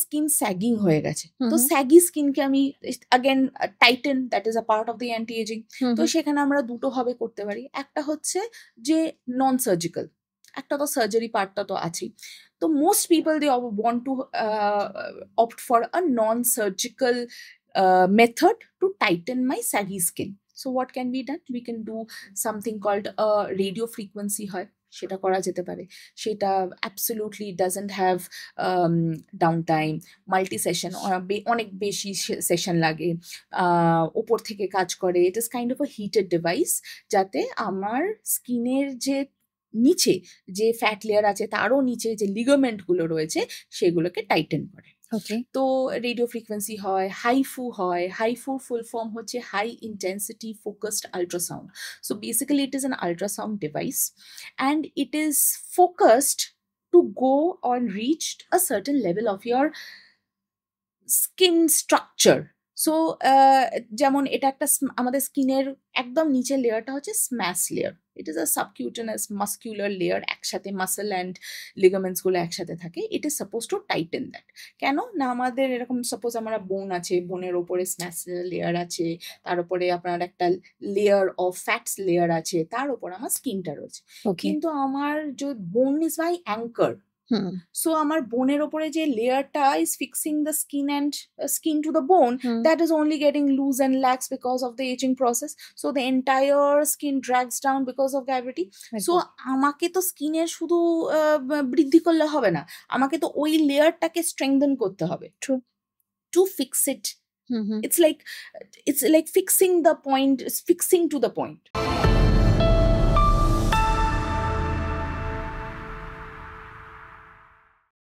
Skin sagging হয়ে গেছে, হুম তো হুম স্যাগি স্কিনকে আমি again tighten, that is a part of the anti aging. Hmm তো হুম সেখানে আমরা দুটো ভাবে করতে পারি। একটা হচ্ছে যে নন সার্জিক্যাল, একটা তো সার্জারি পার্টটা তো আছেই। তো most people they want to opt for a non surgical method to tighten my saggy skin. So what can be done? We can do something called a radio frequency হয়, সেটা করা যেতে পারে। সেটা absolutely doesn't have down time, multi session, অনেক বেশি session লাগে, ওপর থেকে কাজ করে। It is kind of a heated device, যাতে আমার স্কিনের যে নিচে যে ফ্যাট লেয়ার আছে তারও নিচে যে লিগামেন্টগুলো রয়েছে সেগুলোকে টাইটেন করে। ওকে তো রেডিও ফ্রিকোয়েন্সি হয়, হাইফু হয়। হাইফুর ফুল ফর্ম হচ্ছে high intensity focused ultrasound. So basically it is an ultrasound device and it is focused to go on reach a certain level of your skin structure. So যেমন এটা একটা আমাদের স্কিনের একদম নিচের লেয়ারটা হচ্ছে SMAS layer. It is a subcutaneous muscular layer, একসাথে মাসল অ্যান্ড লিগামেন্টস গুলো একসাথে থাকে। It is suppose to tighten that. কেন না, আমাদের এরকম সাপোজ আমার বোন আছে, বোনের ওপরে স্ম্যাশ লেয়ার আছে, তার উপরে আপনার একটা লেয়ার অফ ফ্যাটস লেয়ার আছে, তার উপর আমার স্কিনটা রয়েছে। ওকে কিন্তু আমার যে বোন is my anchor. Hmm so আমার বোনের ওপরে যে লেয়ারটা is fixing the skin and skin to the bone, hmm that is only getting loose and lax because of the aging process. So the entire skin drags down because of gravity. So একদম আমাকে তো স্কিনের শুধু বৃদ্ধি করলে হবে না, আমাকে তো ওই লেয়ারটাকে স্ট্রেংথেন করতে হবে true to fix it. Hmm hmm It's like fixing the point, fixing to the point.